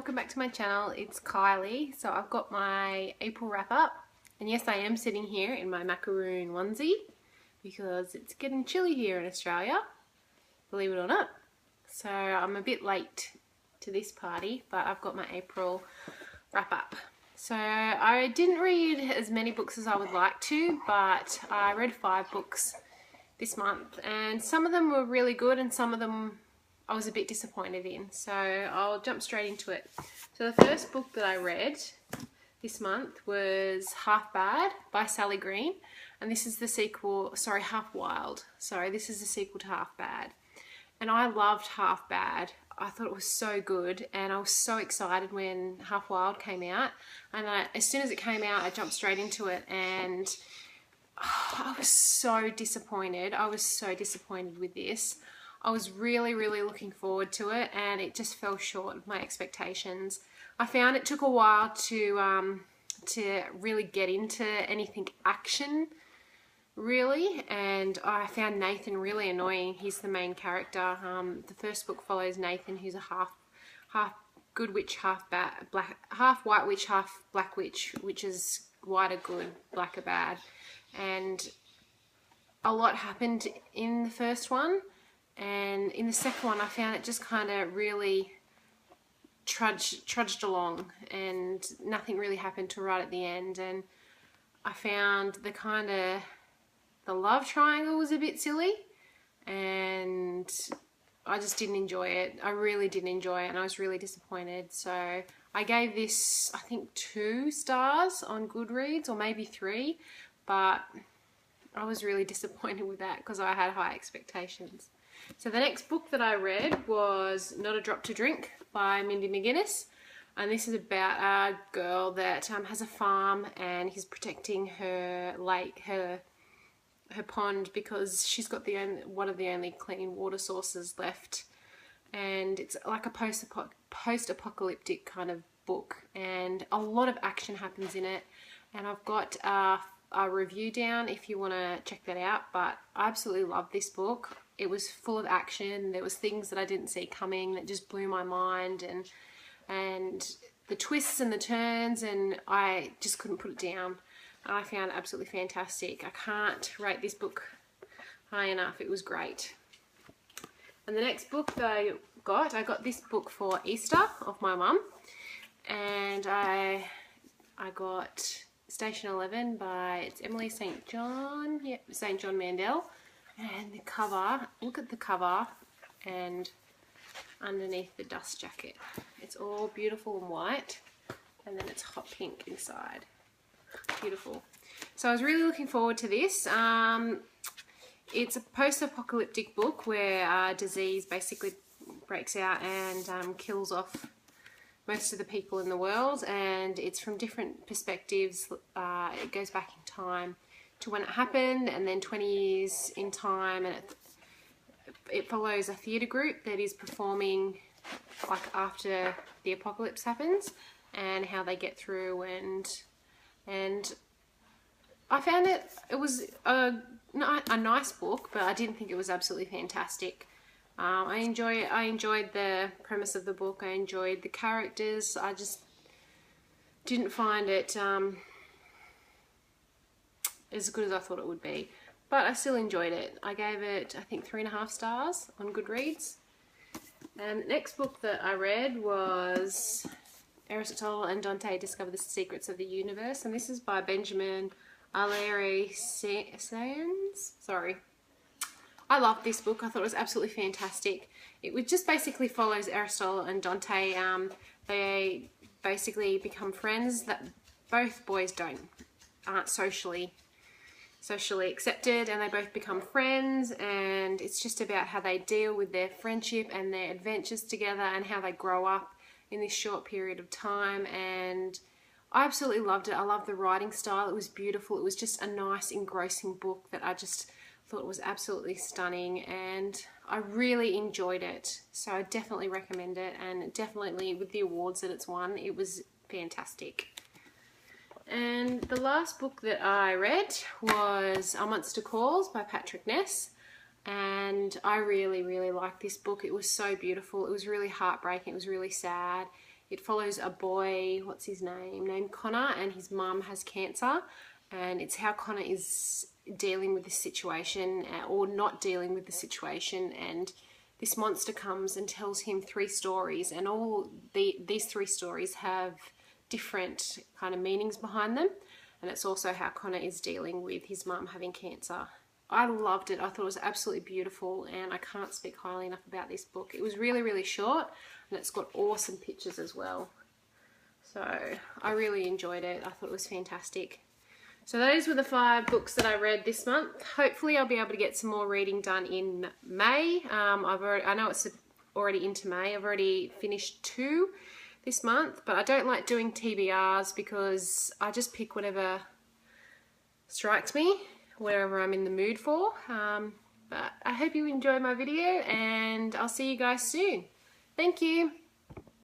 welcome back to my channel. It's Kylie. So I've got my April wrap up, and yes, I am sitting here in my macaroon onesie because it's getting chilly here in Australia, believe it or not. So I'm a bit late to this party, but I've got my April wrap up. So I didn't read as many books as I would like to, but I read 5 books this month, and some of them were really good and some of them I was a bit disappointed in. So I'll jump straight into it. So the first book that I read this month was Half Bad by Sally Green, and this is the sequel, sorry, Half Wild. Sorry, this is the sequel to Half Bad. And I loved Half Bad. I thought it was so good, and I was so excited when Half Wild came out. And as soon as it came out, I jumped straight into it, and I was so disappointed. I was so disappointed with this. I was really looking forward to it, and it just fell short of my expectations. I found it took a while to really get into anything action, really, and I found Nathan really annoying. He's the main character. The first book follows Nathan, who's a half good witch, half white witch, half black witch, which is white are good, black are bad. And a lot happened in the first one, and in the second one I found it just kind of really trudged along, and nothing really happened till right at the end. And I found the love triangle was a bit silly, and I just didn't enjoy it. I really didn't enjoy it, and I was really disappointed. So I gave this, I think, 2 stars on Goodreads, or maybe 3, but I was really disappointed with that because I had high expectations. So the next book that I read was Not a Drop to Drink by Mindy McGuinness, and this is about a girl that has a farm, and he's protecting her lake, her pond, because she's got one of the only clean water sources left. And it's like a post-apocalyptic kind of book, and a lot of action happens in it. And I've got a review down if you want to check that out, but I absolutely love this book. It was full of action. There was things that I didn't see coming that just blew my mind, and the twists and the turns, and I just couldn't put it down. I found it absolutely fantastic. I can't rate this book high enough. It was great. And the next book that I got this book for Easter off my mum, and I got Station 11 by, it's Emily St. John, yep, St. John Mandel. And the cover, look at the cover, and underneath the dust jacket, it's all beautiful and white, and then it's hot pink inside. Beautiful. So I was really looking forward to this. It's a post-apocalyptic book where disease basically breaks out and kills off most of the people in the world, and it's from different perspectives. It goes back in time to when it happened, and then 20 years in time, and it follows a theatre group that is performing like after the apocalypse happens, and how they get through. And I found it was a nice book, but I didn't think it was absolutely fantastic. I enjoyed the premise of the book. I enjoyed the characters. I just didn't find it as good as I thought it would be, but I still enjoyed it. I gave it, I think, 3.5 stars on Goodreads. And the next book that I read was Aristotle and Dante Discover the Secrets of the Universe, and this is by Benjamin Alire Sands. Sorry. I loved this book. I thought it was absolutely fantastic. It just basically follows Aristotle and Dante. They basically become friends. That both boys aren't socially accepted, and they both become friends, and it's just about how they deal with their friendship and their adventures together, and how they grow up in this short period of time. And I absolutely loved it. I loved the writing style. It was beautiful. It was just a nice, engrossing book that I just thought was absolutely stunning, and I really enjoyed it. So I definitely recommend it, and definitely with the awards that it's won, it was fantastic. And the last book that I read was A Monster Calls by Patrick Ness, and I really liked this book. It was so beautiful. It was really heartbreaking. It was really sad. It follows a boy, what's his name, named Connor, and his mum has cancer, and it's how Connor is dealing with this situation, or not dealing with the situation, and this monster comes and tells him 3 stories, and these 3 stories have different kind of meanings behind them, and it's also how Connor is dealing with his mum having cancer. I loved it. I thought it was absolutely beautiful, and I can't speak highly enough about this book. It was really, really short, and it's got awesome pictures as well. So I really enjoyed it. I thought it was fantastic. So those were the 5 books that I read this month. Hopefully I'll be able to get some more reading done in May. I know it's already into May. I've already finished 2 this month, but I don't like doing TBRs because I just pick whatever strikes me, whatever I'm in the mood for. But I hope you enjoyed my video, and I'll see you guys soon. Thank you.